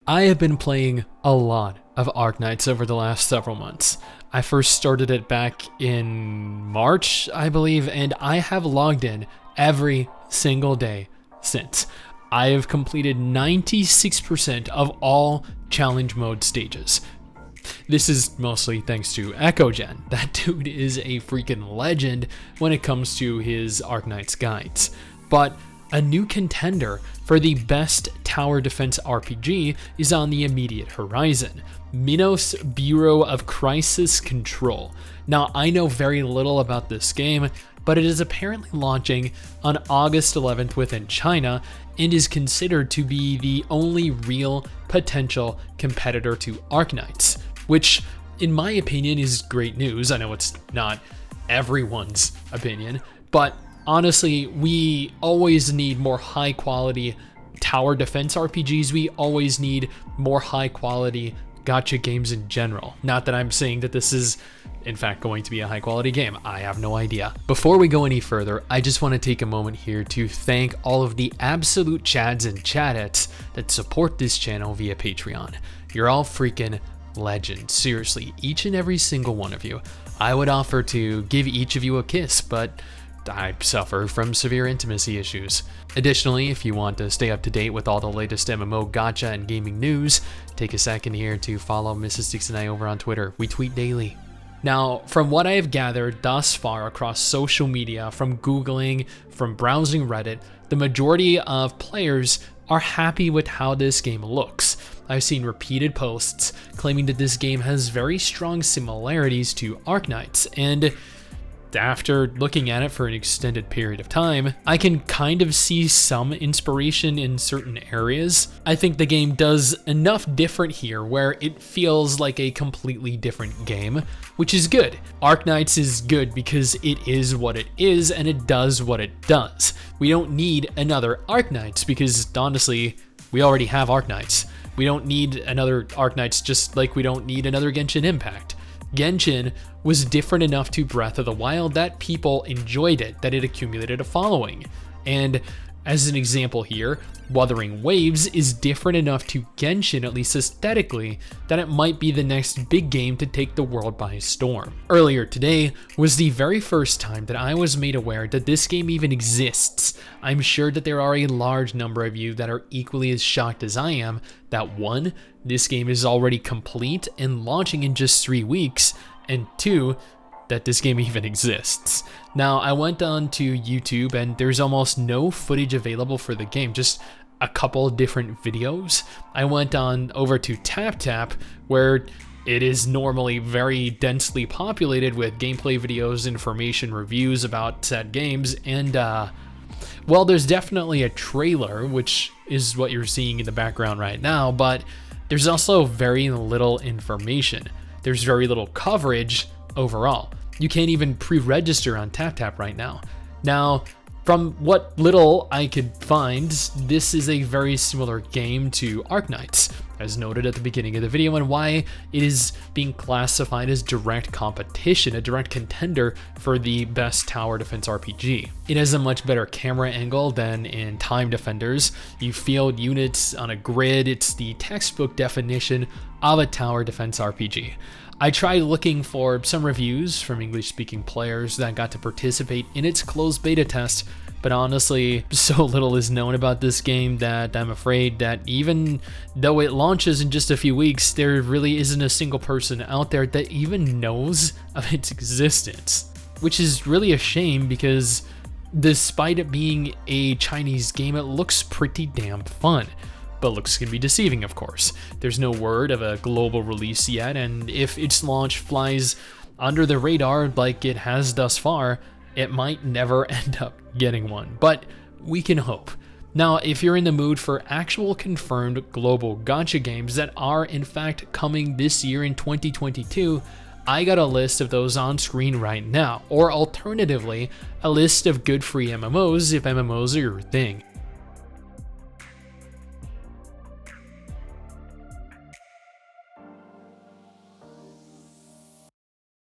I have been playing a lot of Arknights over the last several months. I first started it back in March, I believe, and I have logged in every single day since. I have completed 96% of all challenge mode stages. This is mostly thanks to EchoGen. That dude is a freaking legend when it comes to his Arknights guides. But a new contender for the best tower defense RPG is on the immediate horizon: Minos Bureau of Crisis Control. Now, I know very little about this game, but it is apparently launching on August 11th within China and is considered to be the only real potential competitor to Arknights, which in my opinion is great news. I know it's not everyone's opinion, but honestly, we always need more high quality tower defense RPGs. We always need more high quality gacha games in general. Not that I'm saying that this is in fact going to be a high quality game. I have no idea. Before we go any further, I just want to take a moment here to thank all of the absolute chads and chadettes that support this channel via Patreon. You're all freaking legends. Seriously, each and every single one of you. I would offer to give each of you a kiss, but I suffer from severe intimacy issues. Additionally, if you want to stay up to date with all the latest MMO, gacha, and gaming news, take a second here to follow Mrs. Stix and I over on Twitter. We tweet daily. Now, from what I have gathered thus far across social media, from Googling, from browsing Reddit, the majority of players are happy with how this game looks. I've seen repeated posts claiming that this game has very strong similarities to Arknights, and after looking at it for an extended period of time, I can kind of see some inspiration in certain areas. I think the game does enough different here where it feels like a completely different game, which is good. Arknights is good because it is what it is and it does what it does. We don't need another Arknights because honestly, we already have Arknights. We don't need another Arknights just like we don't need another Genshin Impact. Genshin was different enough to Breath of the Wild that people enjoyed it, that it accumulated a following. And as an example here, Wuthering Waves is different enough to Genshin, at least aesthetically, that it might be the next big game to take the world by storm. Earlier today was the very first time that I was made aware that this game even exists. I'm sure that there are a large number of you that are equally as shocked as I am that 1, this game is already complete and launching in just 3 weeks, and 2, that this game even exists. Now, I went on to YouTube and there's almost no footage available for the game, just a couple different videos. I went on over to TapTap, where it is normally very densely populated with gameplay videos, information, reviews about said games, and well, there's definitely a trailer, which is what you're seeing in the background right now, but there's also very little information. There's very little coverage overall. You can't even pre-register on TapTap right now. Now, from what little I could find, this is a very similar game to Arknights, as noted at the beginning of the video, and why it is being classified as direct competition, a direct contender for the best tower defense RPG. It has a much better camera angle than in Time Defenders. You field units on a grid. It's the textbook definition of a tower defense RPG. I tried looking for some reviews from English-speaking players that got to participate in its closed beta test, but honestly, so little is known about this game that I'm afraid that even though it launches in just a few weeks, there really isn't a single person out there that even knows of its existence, which is really a shame because despite it being a Chinese game, it looks pretty damn fun. But looks can be deceiving, of course. There's no word of a global release yet, and if its launch flies under the radar like it has thus far, it might never end up getting one, but we can hope. Now, if you're in the mood for actual confirmed global gacha games that are in fact coming this year in 2022, I got a list of those on screen right now, or alternatively, a list of good free MMOs if MMOs are your thing.